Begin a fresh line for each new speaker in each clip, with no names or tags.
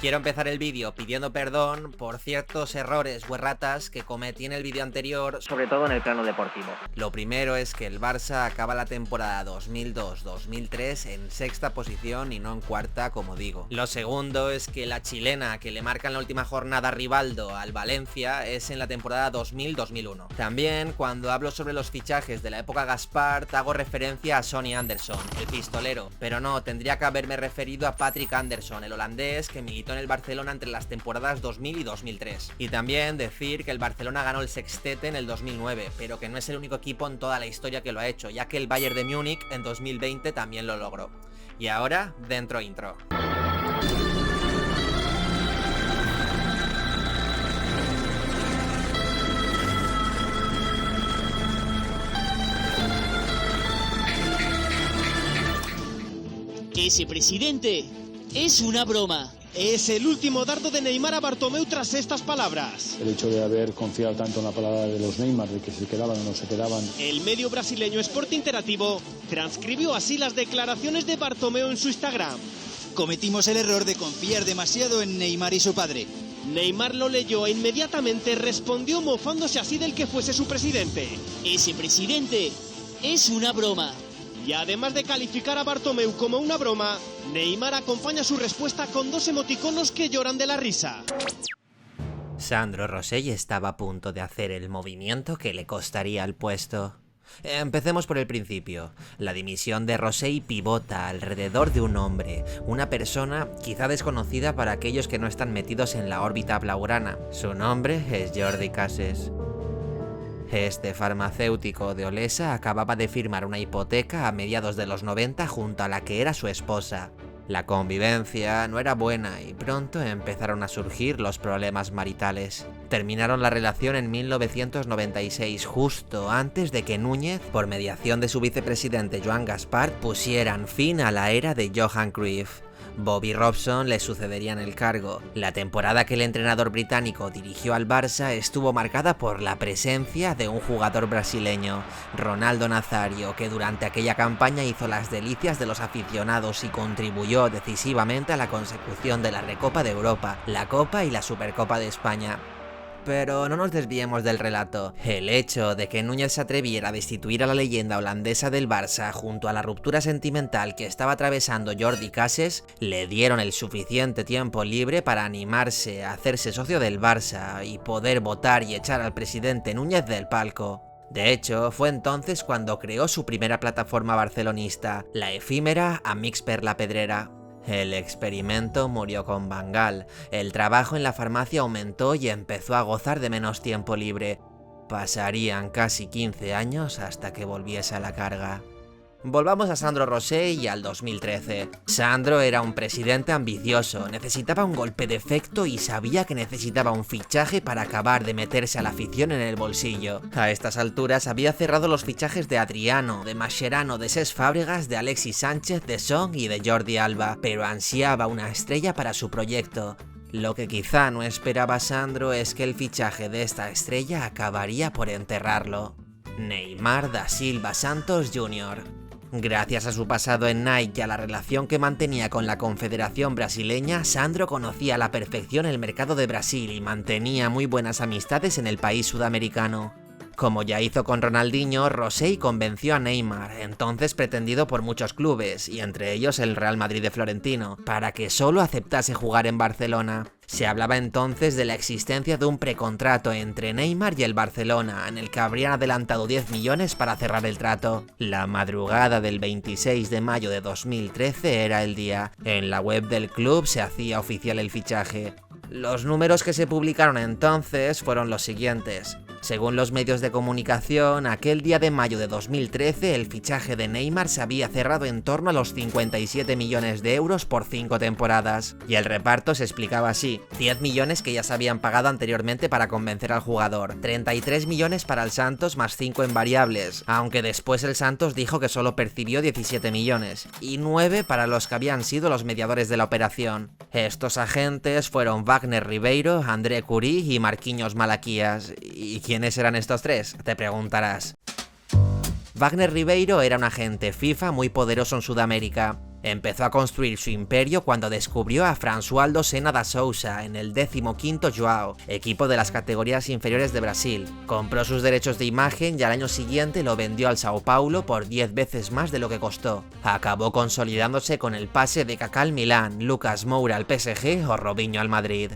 Quiero empezar el vídeo pidiendo perdón por ciertos errores o erratas que cometí en el vídeo anterior, sobre todo en el plano deportivo. Lo primero es que el Barça acaba la temporada 2002-2003 en sexta posición y no en cuarta, como digo. Lo segundo es que la chilena que le marca en la última jornada a Rivaldo al Valencia es en la temporada 2000-2001. También, cuando hablo sobre los fichajes de la época Gaspart, hago referencia a Sonny Anderson, el pistolero, pero no, tendría que haberme referido a Patrick Anderson, el holandés que militó en el Barcelona entre las temporadas 2000 y 2003. Y también decir que el Barcelona ganó el sextete en el 2009, pero que no es el único equipo en toda la historia que lo ha hecho, ya que el Bayern de Múnich en 2020 también lo logró. Y ahora, dentro intro.
Ese presidente es una broma.
Es el último dardo de Neymar a Bartomeu tras estas palabras.
El hecho de haber confiado tanto en la palabra de los Neymar, de que se quedaban o no se quedaban.
El medio brasileño Sport Interativo transcribió así las declaraciones de Bartomeu en su Instagram.
Cometimos el error de confiar demasiado en Neymar y su padre.
Neymar lo leyó e inmediatamente respondió mofándose así del que fuese su presidente.
Ese presidente es una broma.
Y además de calificar a Bartomeu como una broma, Neymar acompaña su respuesta con dos emoticonos que lloran de la risa.
Sandro Rosell estaba a punto de hacer el movimiento que le costaría el puesto. Empecemos por el principio. La dimisión de Rosell pivota alrededor de un hombre, una persona quizá desconocida para aquellos que no están metidos en la órbita blaugrana. Su nombre es Jordi Cases. Este farmacéutico de Olesa acababa de firmar una hipoteca a mediados de los 90 junto a la que era su esposa. La convivencia no era buena y pronto empezaron a surgir los problemas maritales. Terminaron la relación en 1996, justo antes de que Núñez, por mediación de su vicepresidente Joan Gaspart, pusieran fin a la era de Johan Cruyff. Bobby Robson le sucedería en el cargo. La temporada que el entrenador británico dirigió al Barça estuvo marcada por la presencia de un jugador brasileño, Ronaldo Nazário, que durante aquella campaña hizo las delicias de los aficionados y contribuyó decisivamente a la consecución de la Recopa de Europa, la Copa y la Supercopa de España. Pero no nos desviemos del relato. El hecho de que Núñez se atreviera a destituir a la leyenda holandesa del Barça junto a la ruptura sentimental que estaba atravesando Jordi Cases le dieron el suficiente tiempo libre para animarse a hacerse socio del Barça y poder votar y echar al presidente Núñez del palco. De hecho, fue entonces cuando creó su primera plataforma barcelonista, la efímera Amics per la Pedrera. El experimento murió con Van Gaal, el trabajo en la farmacia aumentó y empezó a gozar de menos tiempo libre. Pasarían casi 15 años hasta que volviese a la carga. Volvamos a Sandro Rosell y al 2013. Sandro era un presidente ambicioso, necesitaba un golpe de efecto y sabía que necesitaba un fichaje para acabar de meterse a la afición en el bolsillo. A estas alturas había cerrado los fichajes de Adriano, de Mascherano, de Cesc Fàbregas, de Alexis Sánchez, de Son y de Jordi Alba, pero ansiaba una estrella para su proyecto. Lo que quizá no esperaba Sandro es que el fichaje de esta estrella acabaría por enterrarlo. Neymar da Silva Santos Jr. Gracias a su pasado en Nike y a la relación que mantenía con la Confederación Brasileña, Sandro conocía a la perfección el mercado de Brasil y mantenía muy buenas amistades en el país sudamericano. Como ya hizo con Ronaldinho, Rosell convenció a Neymar, entonces pretendido por muchos clubes, y entre ellos el Real Madrid de Florentino, para que solo aceptase jugar en Barcelona. Se hablaba entonces de la existencia de un precontrato entre Neymar y el Barcelona, en el que habrían adelantado 10 millones para cerrar el trato. La madrugada del 26 de mayo de 2013 era el día. En la web del club se hacía oficial el fichaje. Los números que se publicaron entonces fueron los siguientes. Según los medios de comunicación, aquel día de mayo de 2013 el fichaje de Neymar se había cerrado en torno a los 57 millones de euros por 5 temporadas. Y el reparto se explicaba así: 10 millones que ya se habían pagado anteriormente para convencer al jugador, 33 millones para el Santos más 5 en variables, aunque después el Santos dijo que solo percibió 17 millones, y 9 para los que habían sido los mediadores de la operación. Estos agentes fueron Wagner Ribeiro, André Curí y Marquinhos Malaquías. ¿Y quiénes eran estos tres?, te preguntarás. Wagner Ribeiro era un agente FIFA muy poderoso en Sudamérica. Empezó a construir su imperio cuando descubrió a Françoaldo Senna da Sousa en el 15º João, equipo de las categorías inferiores de Brasil. Compró sus derechos de imagen y al año siguiente lo vendió al Sao Paulo por 10 veces más de lo que costó. Acabó consolidándose con el pase de Kaká al Milán, Lucas Moura al PSG o Robinho al Madrid.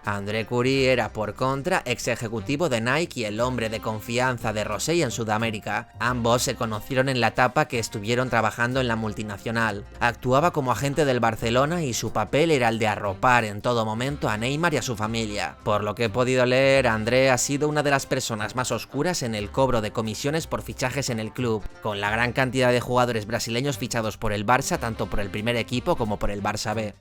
André Curie era, por contra, ex ejecutivo de Nike y el hombre de confianza de Rosell en Sudamérica. Ambos se conocieron en la etapa que estuvieron trabajando en la multinacional. Actuaba como agente del Barcelona y su papel era el de arropar en todo momento a Neymar y a su familia. Por lo que he podido leer, André ha sido una de las personas más oscuras en el cobro de comisiones por fichajes en el club, con la gran cantidad de jugadores brasileños fichados por el Barça, tanto por el primer equipo como por el Barça B.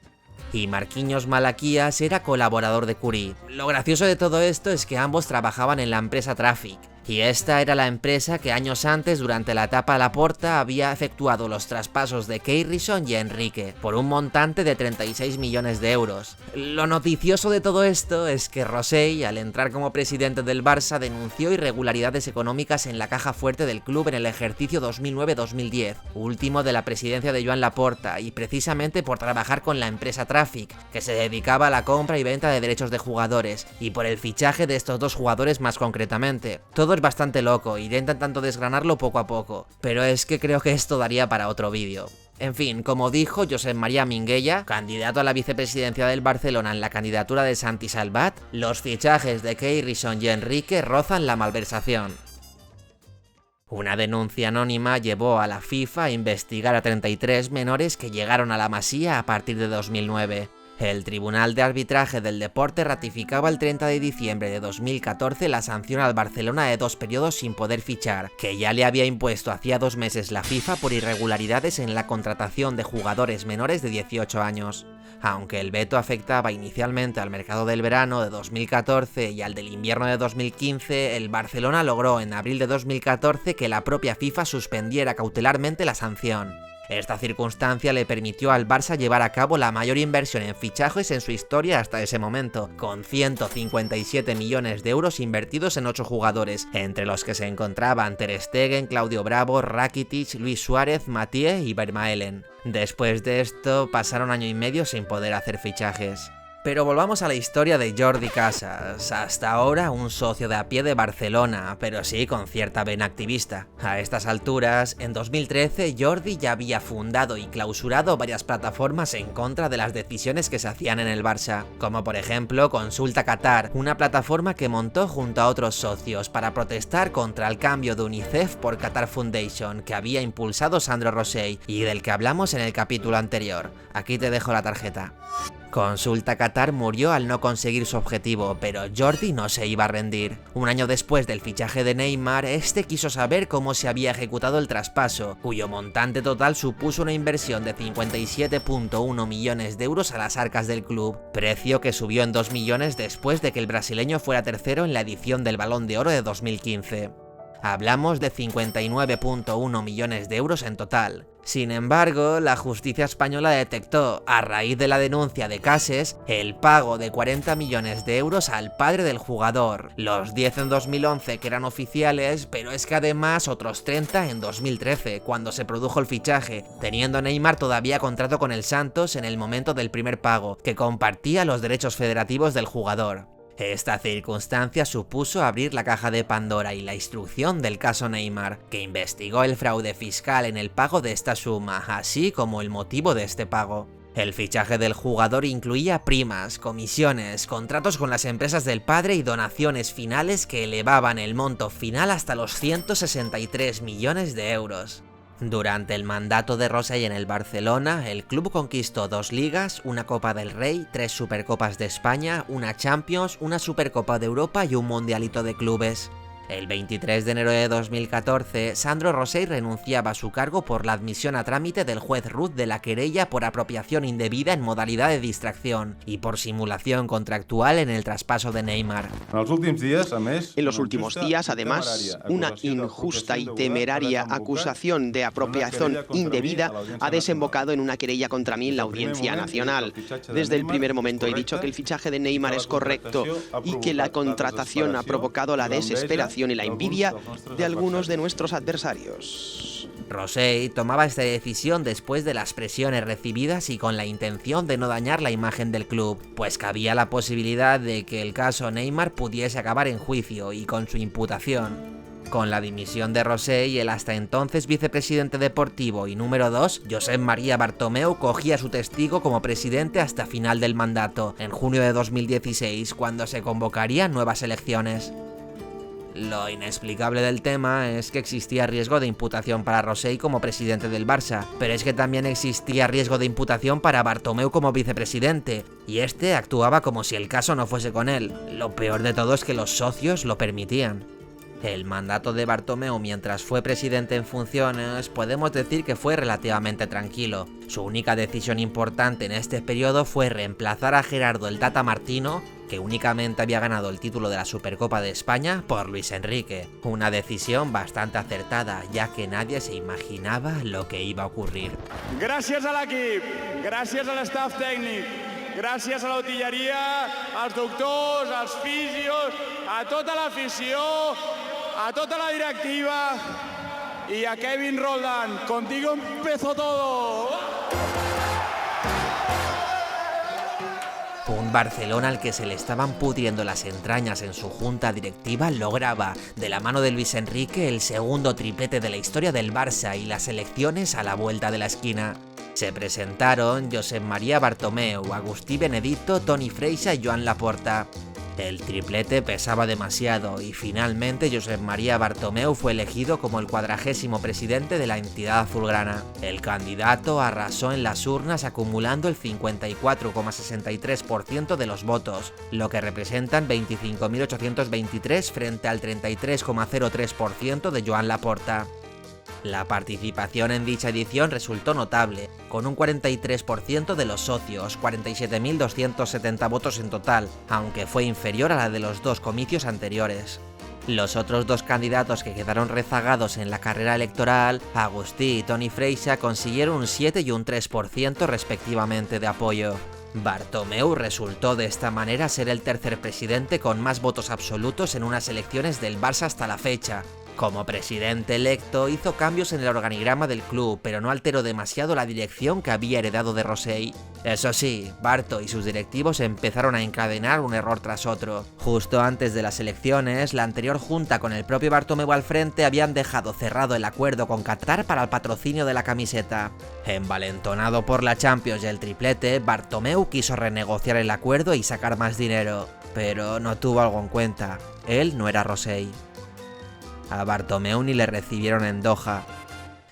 Y Marquinhos Malaquias era colaborador de Curie. Lo gracioso de todo esto es que ambos trabajaban en la empresa Traffic, y esta era la empresa que años antes, durante la etapa Laporta, había efectuado los traspasos de Keirson y Enrique, por un montante de 36 millones de euros. Lo noticioso de todo esto es que Rosell, al entrar como presidente del Barça, denunció irregularidades económicas en la caja fuerte del club en el ejercicio 2009-2010, último de la presidencia de Joan Laporta, y precisamente por trabajar con la empresa Traffic, que se dedicaba a la compra y venta de derechos de jugadores, y por el fichaje de estos dos jugadores más concretamente. Todo es bastante loco, iré intentando desgranarlo poco a poco, pero es que creo que esto daría para otro vídeo. En fin, como dijo Josep María Minguella, candidato a la vicepresidencia del Barcelona en la candidatura de Santi Salvat, los fichajes de Keirson y Enrique rozan la malversación. Una denuncia anónima llevó a la FIFA a investigar a 33 menores que llegaron a la Masía a partir de 2009. El Tribunal de Arbitraje del Deporte ratificaba el 30 de diciembre de 2014 la sanción al Barcelona de 2 periodos sin poder fichar, que ya le había impuesto hacía 2 meses la FIFA por irregularidades en la contratación de jugadores menores de 18 años. Aunque el veto afectaba inicialmente al mercado del verano de 2014 y al del invierno de 2015, el Barcelona logró en abril de 2014 que la propia FIFA suspendiera cautelarmente la sanción. Esta circunstancia le permitió al Barça llevar a cabo la mayor inversión en fichajes en su historia hasta ese momento, con 157 millones de euros invertidos en 8 jugadores, entre los que se encontraban Ter Stegen, Claudio Bravo, Rakitic, Luis Suárez, Mathieu y Vermaelen. Después de esto, pasaron año y medio sin poder hacer fichajes. Pero volvamos a la historia de Jordi Casas, hasta ahora un socio de a pie de Barcelona, pero sí con cierta vena activista. A estas alturas, en 2013, Jordi ya había fundado y clausurado varias plataformas en contra de las decisiones que se hacían en el Barça, como por ejemplo Consulta Qatar, una plataforma que montó junto a otros socios para protestar contra el cambio de UNICEF por Qatar Foundation que había impulsado Sandro Rosell y del que hablamos en el capítulo anterior. Aquí te dejo la tarjeta. Consulta Qatar murió al no conseguir su objetivo, pero Jordi no se iba a rendir. Un año después del fichaje de Neymar, este quiso saber cómo se había ejecutado el traspaso, cuyo montante total supuso una inversión de 57,1 millones de euros a las arcas del club, precio que subió en 2 millones después de que el brasileño fuera tercero en la edición del Balón de Oro de 2015. Hablamos de 59,1 millones de euros en total. Sin embargo, la justicia española detectó, a raíz de la denuncia de Cases, el pago de 40 millones de euros al padre del jugador, los 10 en 2011 que eran oficiales, pero es que además otros 30 en 2013, cuando se produjo el fichaje, teniendo Neymar todavía contrato con el Santos en el momento del primer pago, que compartía los derechos federativos del jugador. Esta circunstancia supuso abrir la caja de Pandora y la instrucción del caso Neymar, que investigó el fraude fiscal en el pago de esta suma, así como el motivo de este pago. El fichaje del jugador incluía primas, comisiones, contratos con las empresas del padre y donaciones finales que elevaban el monto final hasta los 163 millones de euros. Durante el mandato de Rosell en el Barcelona, el club conquistó 2 ligas, una Copa del Rey, 3 Supercopas de España, una Champions, una Supercopa de Europa y un Mundialito de Clubes. El 23 de enero de 2014, Sandro Rosell renunciaba a su cargo por la admisión a trámite del juez Ruth de la querella por apropiación indebida en modalidad de distracción y por simulación contractual en el traspaso de Neymar.
En los últimos días, además, una injusta y temeraria acusación de apropiación indebida ha desembocado en una querella contra mí en la Audiencia Nacional. Desde el primer momento he dicho que el fichaje de Neymar es correcto y que la contratación ha provocado la desesperación y la envidia de algunos de nuestros adversarios.
Rosell tomaba esta decisión después de las presiones recibidas y con la intención de no dañar la imagen del club, pues cabía la posibilidad de que el caso Neymar pudiese acabar en juicio y con su imputación. Con la dimisión de Rosell, el hasta entonces vicepresidente deportivo y número 2, Josep Maria Bartomeu, cogía su testigo como presidente hasta final del mandato, en junio de 2016, cuando se convocarían nuevas elecciones. Lo inexplicable del tema es que existía riesgo de imputación para Rosell como presidente del Barça, pero es que también existía riesgo de imputación para Bartomeu como vicepresidente, y este actuaba como si el caso no fuese con él. Lo peor de todo es que los socios lo permitían. El mandato de Bartomeu mientras fue presidente en funciones podemos decir que fue relativamente tranquilo. Su única decisión importante en este periodo fue reemplazar a Gerardo el Tata Martino, que únicamente había ganado el título de la Supercopa de España, por Luis Enrique. Una decisión bastante acertada, ya que nadie se imaginaba lo que iba a ocurrir.
Gràcies a l'equip, gràcies a l'estaf tècnic, gràcies a l'utilleria, als doctors, als fisios, a tota l'afició, a tota la directiva y a Kevin Roldán. Contigo empezó todo.
Un Barcelona al que se le estaban pudriendo las entrañas en su junta directiva lograba, de la mano de Luis Enrique, el segundo triplete de la historia del Barça y las elecciones a la vuelta de la esquina. Se presentaron Josep Maria Bartomeu, Agustí Benedito, Toni Freixa y Joan Laporta. El triplete pesaba demasiado y finalmente Josep Maria Bartomeu fue elegido como el 40º presidente de la entidad azulgrana. El candidato arrasó en las urnas acumulando el 54,63% de los votos, lo que representan 25.823 frente al 33,03% de Joan Laporta. La participación en dicha edición resultó notable, con un 43% de los socios, 47.270 votos en total, aunque fue inferior a la de los dos comicios anteriores. Los otros dos candidatos que quedaron rezagados en la carrera electoral, Agustí y Toni Freixa, consiguieron un 7 y un 3% respectivamente de apoyo. Bartomeu resultó de esta manera ser el tercer presidente con más votos absolutos en unas elecciones del Barça hasta la fecha. Como presidente electo hizo cambios en el organigrama del club, pero no alteró demasiado la dirección que había heredado de Rosell. Eso sí, Barto y sus directivos empezaron a encadenar un error tras otro. Justo antes de las elecciones, la anterior junta con el propio Bartomeu al frente habían dejado cerrado el acuerdo con Qatar para el patrocinio de la camiseta. Envalentonado por la Champions y el triplete, Bartomeu quiso renegociar el acuerdo y sacar más dinero, pero no tuvo algo en cuenta. Él no era Rosell. A Bartomeu ni le recibieron en Doha.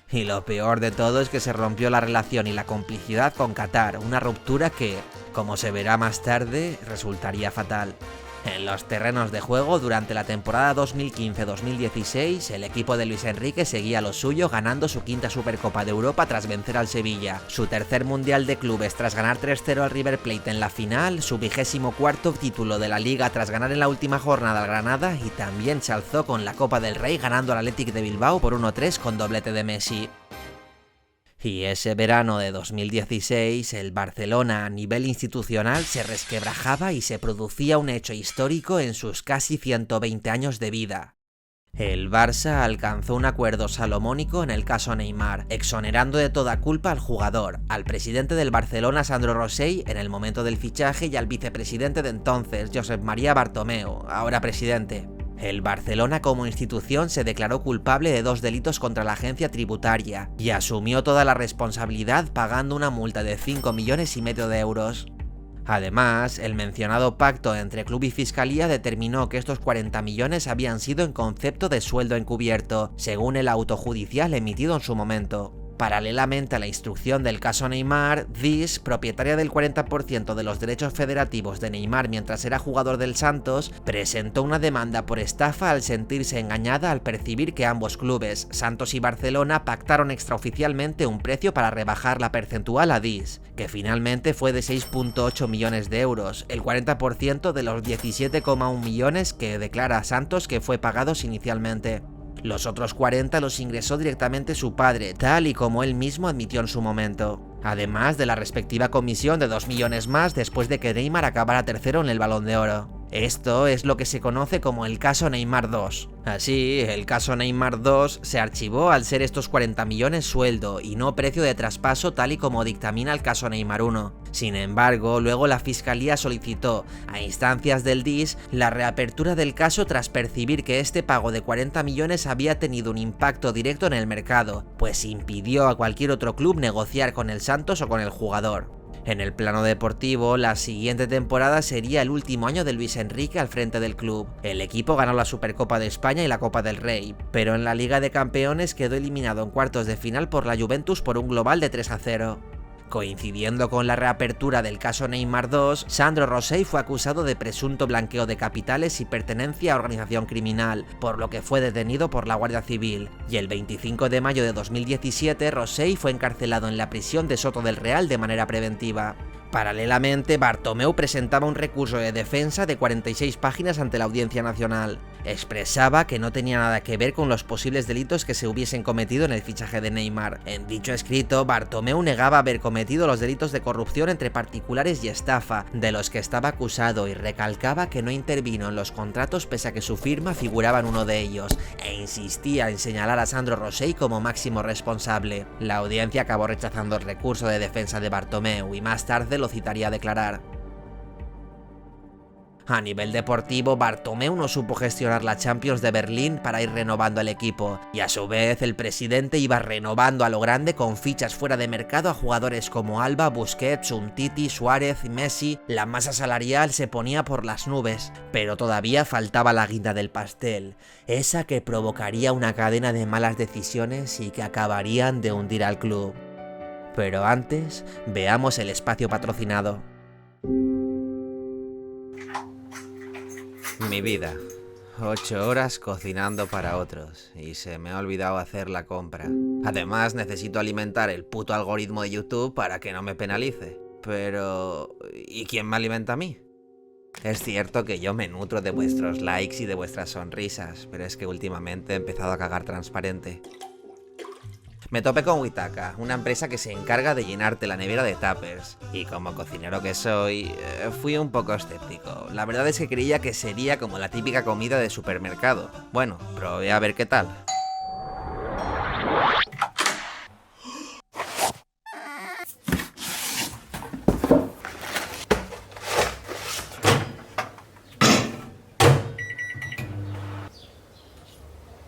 Y lo peor de todo es que se rompió la relación y la complicidad con Qatar, una ruptura que, como se verá más tarde, resultaría fatal. En los terrenos de juego, durante la temporada 2015-2016, el equipo de Luis Enrique seguía lo suyo ganando su quinta Supercopa de Europa tras vencer al Sevilla, su tercer Mundial de Clubes tras ganar 3-0 al River Plate en la final, su 24º título de la Liga tras ganar en la última jornada al Granada y también se alzó con la Copa del Rey ganando al Athletic de Bilbao por 1-3 con doblete de Messi. Y ese verano de 2016, el Barcelona a nivel institucional se resquebrajaba y se producía un hecho histórico en sus casi 120 años de vida. El Barça alcanzó un acuerdo salomónico en el caso Neymar, exonerando de toda culpa al jugador, al presidente del Barcelona Sandro Rosell en el momento del fichaje y al vicepresidente de entonces, Josep Maria Bartomeu, ahora presidente. El Barcelona como institución se declaró culpable de 2 delitos contra la agencia tributaria y asumió toda la responsabilidad pagando una multa de 5,5 millones de euros. Además, el mencionado pacto entre club y fiscalía determinó que estos 40 millones habían sido en concepto de sueldo encubierto, según el auto judicial emitido en su momento. Paralelamente a la instrucción del caso Neymar, DIS, propietaria del 40% de los derechos federativos de Neymar mientras era jugador del Santos, presentó una demanda por estafa al sentirse engañada al percibir que ambos clubes, Santos y Barcelona, pactaron extraoficialmente un precio para rebajar la percentual a DIS, que finalmente fue de 6,8 millones de euros, el 40% de los 17,1 millones que declara Santos que fue pagados inicialmente. Los otros 40 los ingresó directamente su padre, tal y como él mismo admitió en su momento. Además de la respectiva comisión de 2 millones más después de que Neymar acabara tercero en el Balón de Oro. Esto es lo que se conoce como el caso Neymar 2. Así, el caso Neymar 2 se archivó al ser estos 40 millones sueldo y no precio de traspaso tal y como dictamina el caso Neymar 1. Sin embargo, luego la Fiscalía solicitó, a instancias del DIS, la reapertura del caso tras percibir que este pago de 40 millones había tenido un impacto directo en el mercado, pues impidió a cualquier otro club negociar con el Santos o con el jugador. En el plano deportivo, la siguiente temporada sería el último año de Luis Enrique al frente del club. El equipo ganó la Supercopa de España y la Copa del Rey, pero en la Liga de Campeones quedó eliminado en cuartos de final por la Juventus por un global de 3-0. Coincidiendo con la reapertura del caso Neymar 2, Sandro Rosell fue acusado de presunto blanqueo de capitales y pertenencia a organización criminal, por lo que fue detenido por la Guardia Civil, y el 25 de mayo de 2017 Rosell fue encarcelado en la prisión de Soto del Real de manera preventiva. Paralelamente, Bartomeu presentaba un recurso de defensa de 46 páginas ante la Audiencia Nacional. Expresaba que no tenía nada que ver con los posibles delitos que se hubiesen cometido en el fichaje de Neymar. En dicho escrito, Bartomeu negaba haber cometido los delitos de corrupción entre particulares y estafa, de los que estaba acusado, y recalcaba que no intervino en los contratos pese a que su firma figuraba en uno de ellos, e insistía en señalar a Sandro Rosell como máximo responsable. La audiencia acabó rechazando el recurso de defensa de Bartomeu y más tarde lo citaría a declarar. A nivel deportivo, Bartomeu no supo gestionar la Champions de Berlín para ir renovando al equipo, y a su vez el presidente iba renovando a lo grande con fichas fuera de mercado a jugadores como Alba, Busquets, Umtiti, Suárez y Messi. La masa salarial se ponía por las nubes, pero todavía faltaba la guinda del pastel, esa que provocaría una cadena de malas decisiones y que acabarían de hundir al club. Pero antes, veamos el espacio patrocinado. Mi vida. 8 horas cocinando para otros y se me ha olvidado hacer la compra. Además, necesito alimentar el puto algoritmo de YouTube para que no me penalice. Pero... ¿y quién me alimenta a mí? Es cierto que yo me nutro de vuestros likes y de vuestras sonrisas, pero es que últimamente he empezado a cagar transparente. Me topé con Witaka, una empresa que se encarga de llenarte la nevera de tuppers, y como cocinero que soy, fui un poco escéptico. La verdad es que creía que sería como la típica comida de supermercado. Bueno, probé a ver qué tal.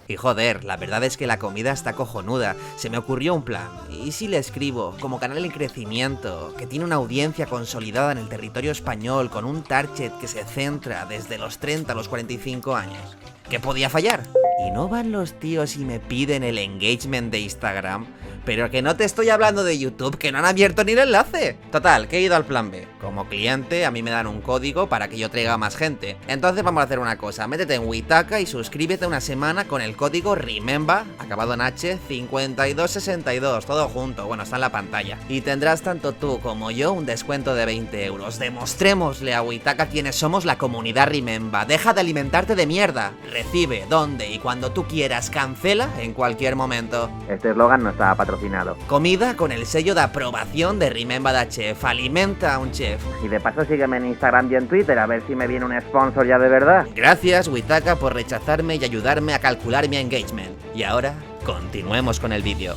Y joder, la verdad es que la comida está cojonuda. Se me ocurrió un plan. ¿Y si le escribo, como canal en crecimiento, que tiene una audiencia consolidada en el territorio español, con un target que se centra desde los 30 a los 45 años? ¿Qué podía fallar? ¿Y no van los tíos y me piden el engagement de Instagram? Pero que no te estoy hablando de YouTube, que no han abierto ni el enlace. Total, que he ido al plan B. Como cliente, a mí me dan un código para que yo traiga más gente. Entonces vamos a hacer una cosa, métete en Witaka y suscríbete una semana con el código REMEMBER, acabado en H, 5262, todo junto, bueno, está en la pantalla. Y tendrás tanto tú como yo un descuento de 20 euros. Demostrémosle a Witaka quiénes somos la comunidad REMEMBER. Deja de alimentarte de mierda. Recibe, donde y cuando tú quieras, cancela en cualquier momento.
Este eslogan no estaba patrocinado.
Comida con el sello de aprobación de Remember the Chef. Alimenta a un chef.
Y de paso sígueme en Instagram y en Twitter a ver si me viene un sponsor ya de verdad.
Gracias, Witaka, por rechazarme y ayudarme a calcular mi engagement. Y ahora, continuemos con el vídeo.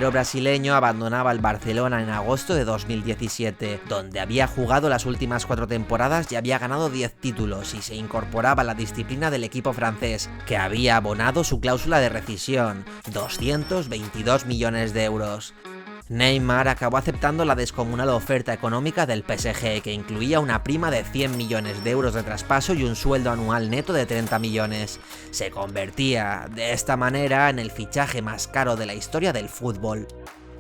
El brasileño abandonaba el Barcelona en agosto de 2017, donde había jugado las últimas 4 temporadas y había ganado 10 títulos, y se incorporaba a la disciplina del equipo francés, que había abonado su cláusula de rescisión, 222 millones de euros. Neymar acabó aceptando la descomunal oferta económica del PSG, que incluía una prima de 100 millones de euros de traspaso y un sueldo anual neto de 30 millones. Se convertía, de esta manera, en el fichaje más caro de la historia del fútbol.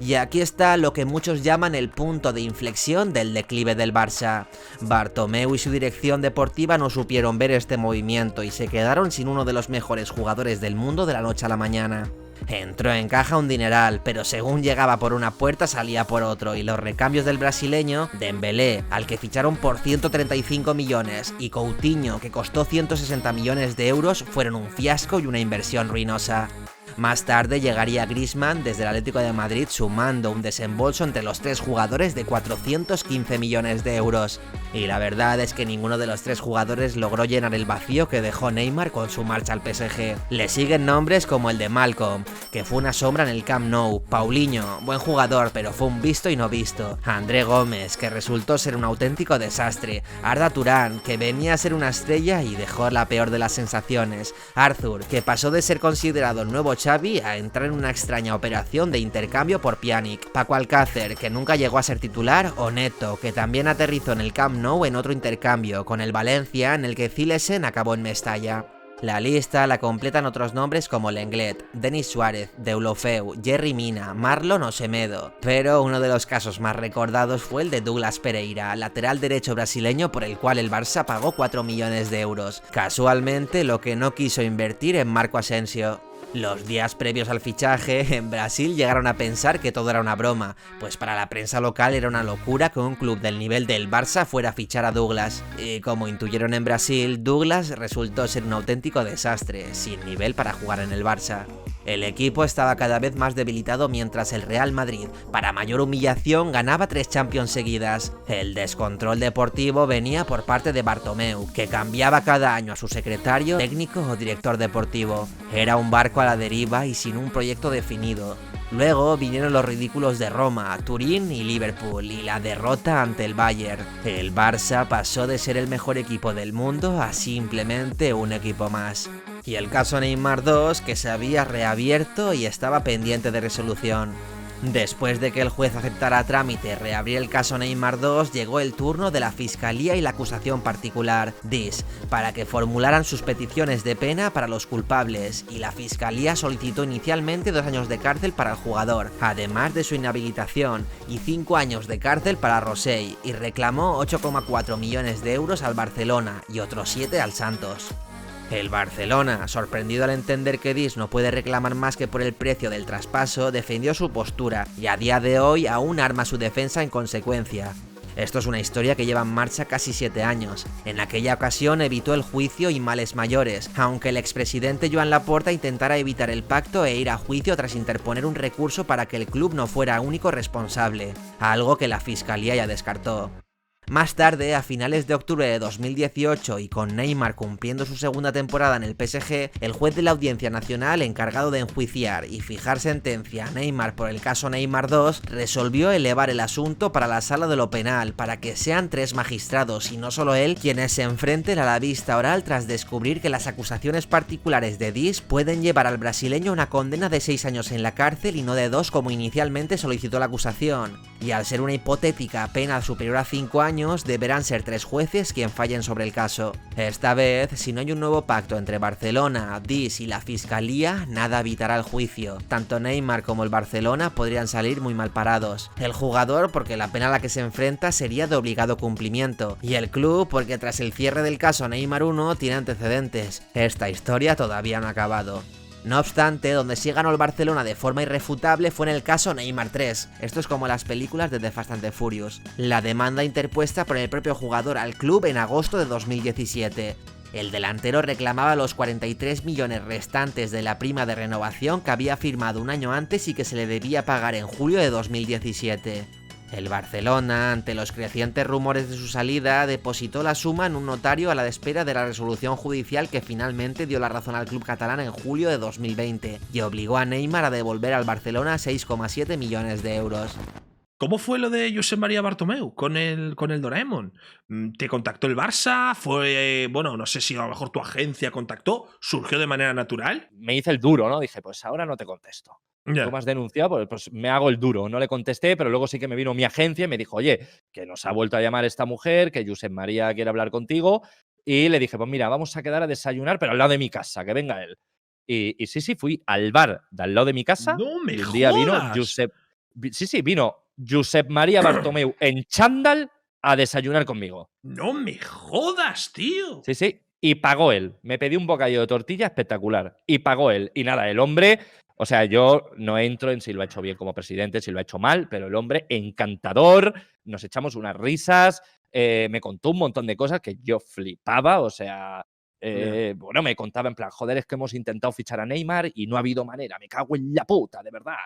Y aquí está lo que muchos llaman el punto de inflexión del declive del Barça. Bartomeu y su dirección deportiva no supieron ver este movimiento y se quedaron sin uno de los mejores jugadores del mundo de la noche a la mañana. Entró en caja un dineral, pero según llegaba por una puerta salía por otro, y los recambios del brasileño, Dembélé, al que ficharon por 135 millones, y Coutinho, que costó 160 millones de euros, fueron un fiasco y una inversión ruinosa. Más tarde llegaría Griezmann desde el Atlético de Madrid, sumando un desembolso entre los tres jugadores de 415 millones de euros. Y la verdad es que ninguno de los tres jugadores logró llenar el vacío que dejó Neymar con su marcha al PSG. Le siguen nombres como el de Malcolm, que fue una sombra en el Camp Nou, Paulinho, buen jugador pero fue un visto y no visto, André Gómez, que resultó ser un auténtico desastre, Arda Turán, que venía a ser una estrella y dejó la peor de las sensaciones, Arthur, que pasó de ser considerado el nuevo Xavi a entrar en una extraña operación de intercambio por Pjanic, Paco Alcácer, que nunca llegó a ser titular, o Neto, que también aterrizó en el Camp Nou en otro intercambio, con el Valencia, en el que Zilesen acabó en Mestalla. La lista la completan otros nombres como Lenglet, Denis Suárez, Deulofeu, Yerry Mina, Marlon o Semedo, pero uno de los casos más recordados fue el de Douglas Pereira, lateral derecho brasileño por el cual el Barça pagó 4 millones de euros, casualmente lo que no quiso invertir en Marco Asensio. Los días previos al fichaje, en Brasil llegaron a pensar que todo era una broma, pues para la prensa local era una locura que un club del nivel del Barça fuera a fichar a Douglas. Y como intuyeron en Brasil, Douglas resultó ser un auténtico desastre, sin nivel para jugar en el Barça. El equipo estaba cada vez más debilitado mientras el Real Madrid, para mayor humillación, ganaba 3 Champions seguidas. El descontrol deportivo venía por parte de Bartomeu, que cambiaba cada año a su secretario, técnico o director deportivo. Era un barco a la deriva y sin un proyecto definido. Luego vinieron los ridículos de Roma, Turín y Liverpool, y la derrota ante el Bayern. El Barça pasó de ser el mejor equipo del mundo a simplemente un equipo más. Y el caso Neymar 2, que se había reabierto y estaba pendiente de resolución. Después de que el juez aceptara a trámite reabrir el caso Neymar 2, llegó el turno de la Fiscalía y la acusación particular, DIS, para que formularan sus peticiones de pena para los culpables, y la Fiscalía solicitó inicialmente 2 años de cárcel para el jugador, además de su inhabilitación, y 5 años de cárcel para Rosell, y reclamó 8,4 millones de euros al Barcelona y otros 7 al Santos. El Barcelona, sorprendido al entender que DIS no puede reclamar más que por el precio del traspaso, defendió su postura y a día de hoy aún arma su defensa en consecuencia. Esto es una historia que lleva en marcha casi 7 años. En aquella ocasión evitó el juicio y males mayores, aunque el expresidente Joan Laporta intentara evitar el pacto e ir a juicio tras interponer un recurso para que el club no fuera único responsable, algo que la Fiscalía ya descartó. Más tarde, a finales de octubre de 2018 y con Neymar cumpliendo su segunda temporada en el PSG, el juez de la Audiencia Nacional encargado de enjuiciar y fijar sentencia a Neymar por el caso Neymar 2 resolvió elevar el asunto para la sala de lo penal para que sean 3 magistrados y no solo él quienes se enfrenten a la vista oral tras descubrir que las acusaciones particulares de DIS pueden llevar al brasileño una condena de 6 años en la cárcel y no de 2 como inicialmente solicitó la acusación. Y al ser una hipotética pena superior a 5 años, deberán ser 3 jueces quien fallen sobre el caso. Esta vez, si no hay un nuevo pacto entre Barcelona, DIS y la Fiscalía, nada evitará el juicio. Tanto Neymar como el Barcelona podrían salir muy mal parados. El jugador porque la pena a la que se enfrenta sería de obligado cumplimiento, y el club porque tras el cierre del caso Neymar 1 tiene antecedentes. Esta historia todavía no ha acabado. No obstante, donde sí ganó el Barcelona de forma irrefutable fue en el caso Neymar 3. Esto es como las películas de The Fast and the Furious. La demanda interpuesta por el propio jugador al club en agosto de 2017. El delantero reclamaba los 43 millones restantes de la prima de renovación que había firmado un año antes y que se le debía pagar en julio de 2017. El Barcelona, ante los crecientes rumores de su salida, depositó la suma en un notario a la espera de la resolución judicial que finalmente dio la razón al club catalán en julio de 2020 y obligó a Neymar a devolver al Barcelona 6,7 millones de euros.
¿Cómo fue lo de Josep María Bartomeu con el Doraemon? ¿Te contactó el Barça? ¿Fue, bueno, no sé si a lo mejor tu agencia contactó? ¿Surgió de manera natural?
Me hice el duro, ¿no? Dije, pues ahora no te contesto.
Ya.
Tú me has denunciado, pues me hago el duro. No le contesté, pero luego sí que me vino mi agencia y me dijo, oye, que nos ha vuelto a llamar esta mujer, que Josep María quiere hablar contigo. Y le dije, pues mira, vamos a quedar a desayunar, pero al lado de mi casa, que venga él. Y sí, fui al bar de al lado de mi casa.
¡No me
y un día
jodas!
vino Josep María Bartomeu en chándal a desayunar conmigo.
¡No me jodas, tío!
Sí. Y pagó él. Me pedí un bocadillo de tortilla espectacular. Y pagó él. Y nada, el hombre O sea, yo no entro en si lo ha hecho bien como presidente, si lo ha hecho mal, pero el hombre encantador, nos echamos unas risas, me contó un montón de cosas que yo flipaba, o sea, bueno, me contaba en plan, joder, es que hemos intentado fichar a Neymar y no ha habido manera, me cago en la puta, de verdad.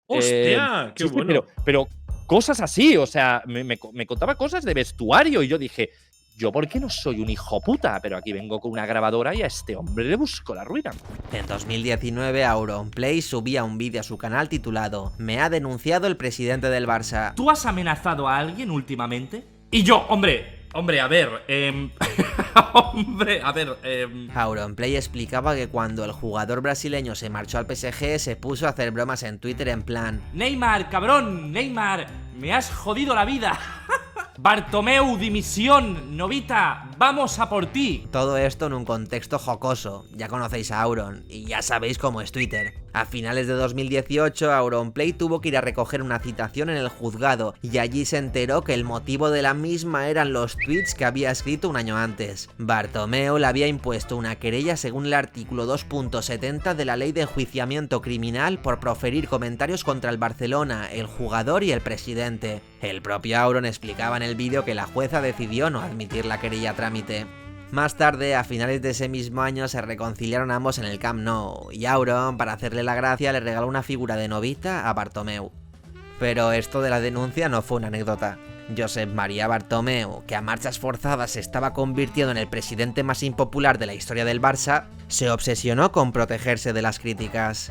¡Hostia! ¡Qué bueno!
Pero cosas así, o sea, me contaba cosas de vestuario y yo dije, ¿yo por qué no soy un hijo puta? Pero aquí vengo con una grabadora y a este hombre le busco la ruina.
En 2019, Auronplay subía un vídeo a su canal titulado "Me ha denunciado el presidente del Barça".
¿Tú has amenazado a alguien últimamente? Y yo, hombre, a ver,
Auronplay explicaba que cuando el jugador brasileño se marchó al PSG se puso a hacer bromas en Twitter en plan:
Neymar, cabrón, Neymar, me has jodido la vida. Bartomeu, dimisión, Novita, vamos a por ti.
Todo esto en un contexto jocoso, ya conocéis a Auron, y ya sabéis cómo es Twitter. A finales de 2018, Auronplay tuvo que ir a recoger una citación en el juzgado, y allí se enteró que el motivo de la misma eran los tweets que había escrito un año antes. Bartomeu le había impuesto una querella según el artículo 2.70 de la Ley de Enjuiciamiento Criminal por proferir comentarios contra el Barcelona, el jugador y el presidente. El propio Auron explicaba en el vídeo que la jueza decidió no admitir la querella a trámite. Más tarde, a finales de ese mismo año, se reconciliaron ambos en el Camp Nou, y Auron, para hacerle la gracia, le regaló una figura de Novita a Bartomeu. Pero esto de la denuncia no fue una anécdota. Josep María Bartomeu, que a marchas forzadas se estaba convirtiendo en el presidente más impopular de la historia del Barça, se obsesionó con protegerse de las críticas.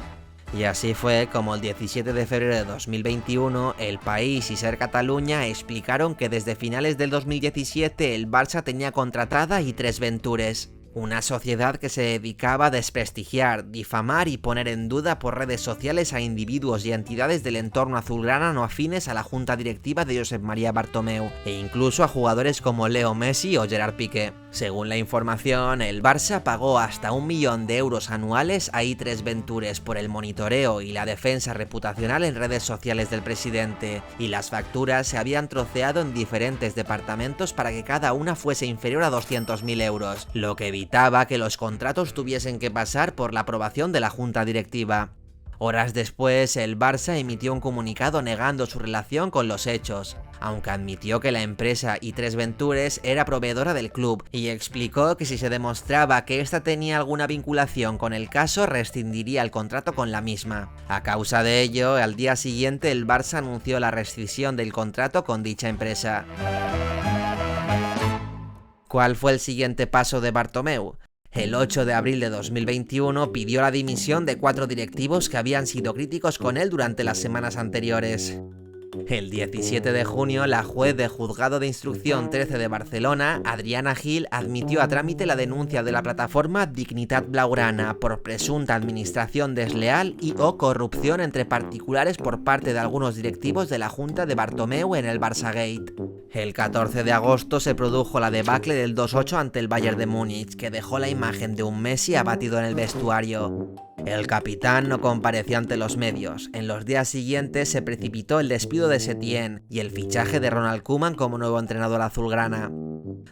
Y así fue como el 17 de febrero de 2021, El País y Ser Catalunya explicaron que desde finales del 2017 el Barça tenía contratada i3 Ventures, una sociedad que se dedicaba a desprestigiar, difamar y poner en duda por redes sociales a individuos y entidades del entorno azulgrana no afines a la junta directiva de Josep María Bartomeu, e incluso a jugadores como Leo Messi o Gerard Piqué. Según la información, el Barça pagó hasta 1 millón de euros anuales a i3 Ventures por el monitoreo y la defensa reputacional en redes sociales del presidente, y las facturas se habían troceado en diferentes departamentos para que cada una fuese inferior a 200.000 euros, lo que evitaba que los contratos tuviesen que pasar por la aprobación de la junta directiva. Horas después, el Barça emitió un comunicado negando su relación con los hechos, aunque admitió que la empresa i3 Ventures era proveedora del club, y explicó que si se demostraba que ésta tenía alguna vinculación con el caso, rescindiría el contrato con la misma. A causa de ello, al día siguiente el Barça anunció la rescisión del contrato con dicha empresa. ¿Cuál fue el siguiente paso de Bartomeu? El 8 de abril de 2021 pidió la dimisión de 4 directivos que habían sido críticos con él durante las semanas anteriores. El 17 de junio, la juez de Juzgado de Instrucción 13 de Barcelona, Adriana Gil, admitió a trámite la denuncia de la plataforma Dignitat Blaugrana por presunta administración desleal y o corrupción entre particulares por parte de algunos directivos de la Junta de Bartomeu en el Barçagate. El 14 de agosto se produjo la debacle del 2-8 ante el Bayern de Múnich, que dejó la imagen de un Messi abatido en el vestuario. El capitán no compareció ante los medios. En los días siguientes se precipitó el despido de Setién y el fichaje de Ronald Koeman como nuevo entrenador azulgrana.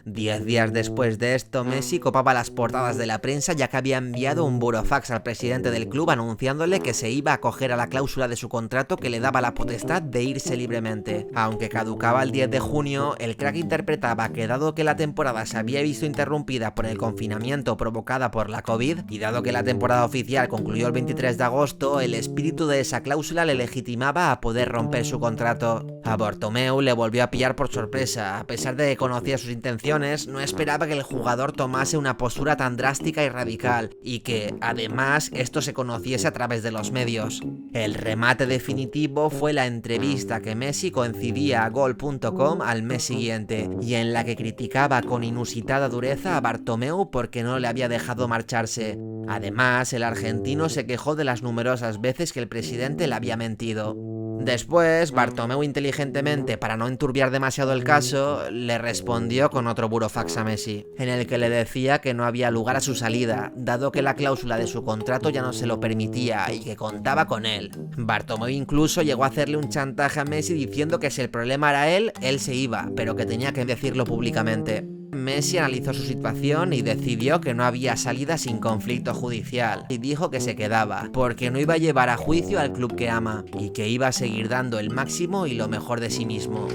10 días después de esto, Messi copaba las portadas de la prensa, ya que había enviado un burofax al presidente del club anunciándole que se iba a acoger a la cláusula de su contrato que le daba la potestad de irse libremente. Aunque caducaba el 10 de junio, el crack interpretaba que dado que la temporada se había visto interrumpida por el confinamiento provocada por la COVID, y dado que la temporada oficial concluyó el 23 de agosto, el espíritu de esa cláusula le legitimaba a poder romper su contrato. A Bartomeu le volvió a pillar por sorpresa. A pesar de que conocía sus intenciones, no esperaba que el jugador tomase una postura tan drástica y radical, y que, además, esto se conociese a través de los medios. El remate definitivo fue la entrevista que Messi concedía a Gol.com al mes siguiente, y en la que criticaba con inusitada dureza a Bartomeu porque no le había dejado marcharse. Además, el argentino se quejó de las numerosas veces que el presidente le había mentido. Después, Bartomeu inteligentemente, para no enturbiar demasiado el caso, le respondió con otro burofax a Messi, en el que le decía que no había lugar a su salida, dado que la cláusula de su contrato ya no se lo permitía y que contaba con él. Bartomeu incluso llegó a hacerle un chantaje a Messi diciendo que si el problema era él se iba, pero que tenía que decirlo públicamente. Messi analizó su situación y decidió que no había salida sin conflicto judicial y dijo que se quedaba, porque no iba a llevar a juicio al club que ama y que iba a seguir dando el máximo y lo mejor de sí mismo.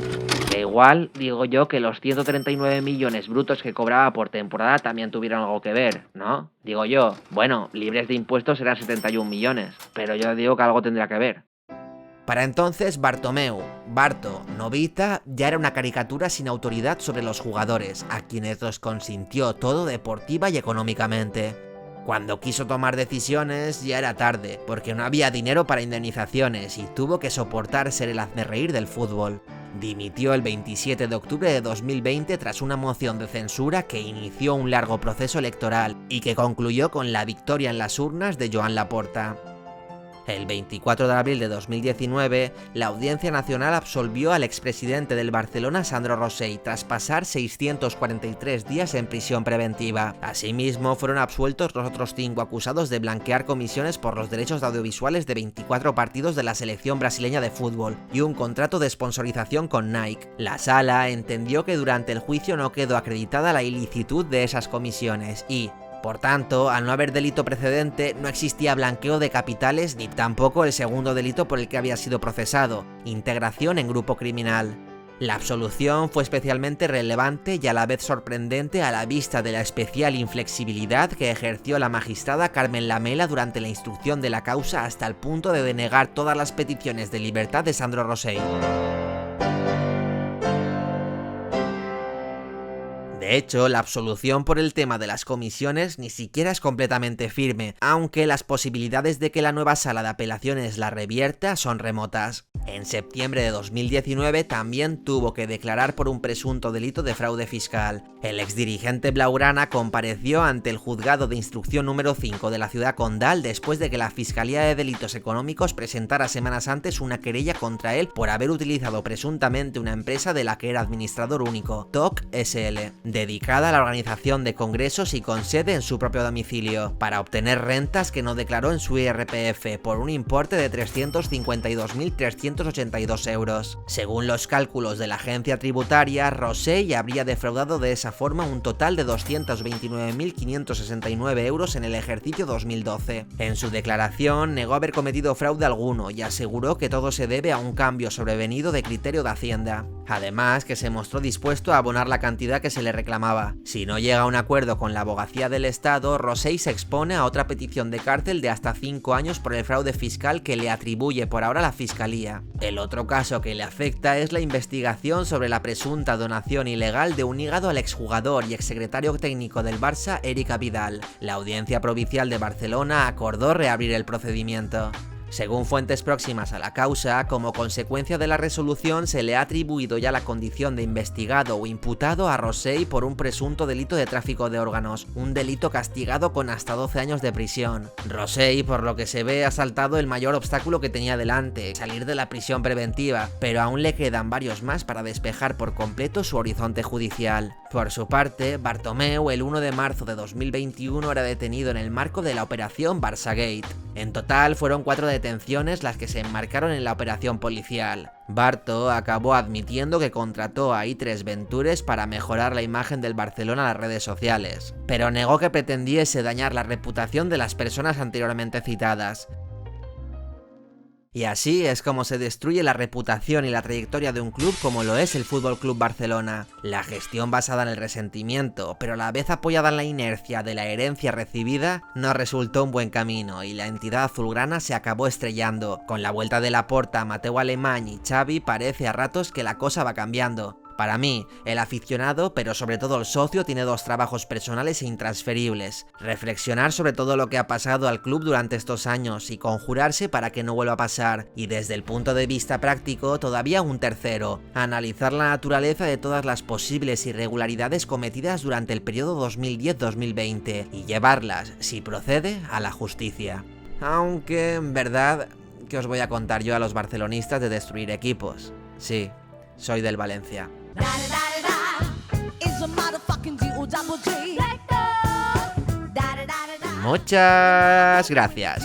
Que igual, digo yo, que los 139 millones brutos que cobraba por temporada también tuvieron algo que ver, ¿no? Digo yo, bueno, libres de impuestos eran 71 millones, pero yo digo que algo tendrá que ver.
Para entonces, Bartomeu, Barto, Novita, ya era una caricatura sin autoridad sobre los jugadores, a quienes los consintió todo deportiva y económicamente. Cuando quiso tomar decisiones ya era tarde, porque no había dinero para indemnizaciones y tuvo que soportar ser el hazmerreír del fútbol. Dimitió el 27 de octubre de 2020 tras una moción de censura que inició un largo proceso electoral y que concluyó con la victoria en las urnas de Joan Laporta. El 24 de abril de 2019, la Audiencia Nacional absolvió al expresidente del Barcelona, Sandro Rosell, tras pasar 643 días en prisión preventiva. Asimismo, fueron absueltos los otros 5 acusados de blanquear comisiones por los derechos audiovisuales de 24 partidos de la selección brasileña de fútbol y un contrato de sponsorización con Nike. La Sala entendió que durante el juicio no quedó acreditada la ilicitud de esas comisiones y, por tanto, al no haber delito precedente, no existía blanqueo de capitales ni tampoco el segundo delito por el que había sido procesado, integración en grupo criminal. La absolución fue especialmente relevante y a la vez sorprendente a la vista de la especial inflexibilidad que ejerció la magistrada Carmen Lamela durante la instrucción de la causa hasta el punto de denegar todas las peticiones de libertad de Sandro Rosell. De hecho, la absolución por el tema de las comisiones ni siquiera es completamente firme, aunque las posibilidades de que la nueva sala de apelaciones la revierta son remotas. En septiembre de 2019 también tuvo que declarar por un presunto delito de fraude fiscal. El exdirigente blaugrana compareció ante el juzgado de instrucción número 5 de la ciudad condal después de que la Fiscalía de Delitos Económicos presentara semanas antes una querella contra él por haber utilizado presuntamente una empresa de la que era administrador único, TOC SL, dedicada a la organización de congresos y con sede en su propio domicilio, para obtener rentas que no declaró en su IRPF por un importe de 352.382 euros. Según los cálculos de la agencia tributaria, Rosell habría defraudado de esa forma un total de 229.569 euros en el ejercicio 2012. En su declaración negó haber cometido fraude alguno y aseguró que todo se debe a un cambio sobrevenido de criterio de Hacienda. Además, que se mostró dispuesto a abonar la cantidad que se le reclamaba. Si no llega a un acuerdo con la abogacía del Estado, Rosell se expone a otra petición de cárcel de hasta 5 años por el fraude fiscal que le atribuye por ahora la Fiscalía. El otro caso que le afecta es la investigación sobre la presunta donación ilegal de un hígado al exjugador y exsecretario técnico del Barça, Eric Abidal. La Audiencia Provincial de Barcelona acordó reabrir el procedimiento. Según fuentes próximas a la causa, como consecuencia de la resolución se le ha atribuido ya la condición de investigado o imputado a Rosell por un presunto delito de tráfico de órganos, un delito castigado con hasta 12 años de prisión. Rosell, por lo que se ve, ha saltado el mayor obstáculo que tenía delante, salir de la prisión preventiva, pero aún le quedan varios más para despejar por completo su horizonte judicial. Por su parte, Bartomeu el 1 de marzo de 2021 era detenido en el marco de la operación Barçagate. En total fueron 4 detenciones las que se enmarcaron en la operación policial. Barto acabó admitiendo que contrató a I3 Ventures para mejorar la imagen del Barcelona en las redes sociales, pero negó que pretendiese dañar la reputación de las personas anteriormente citadas. Y así es como se destruye la reputación y la trayectoria de un club como lo es el Fútbol Club Barcelona. La gestión basada en el resentimiento, pero a la vez apoyada en la inercia de la herencia recibida, no resultó un buen camino y la entidad azulgrana se acabó estrellando. Con la vuelta de Laporta a Mateu Alemany y Xavi parece a ratos que la cosa va cambiando. Para mí, el aficionado, pero sobre todo el socio, tiene 2 trabajos personales e intransferibles: reflexionar sobre todo lo que ha pasado al club durante estos años y conjurarse para que no vuelva a pasar, y desde el punto de vista práctico, todavía un tercero: analizar la naturaleza de todas las posibles irregularidades cometidas durante el periodo 2010-2020 y llevarlas, si procede, a la justicia. Aunque, en verdad, ¿qué os voy a contar yo a los barcelonistas de destruir equipos? Sí, soy del Valencia. Muchas gracias.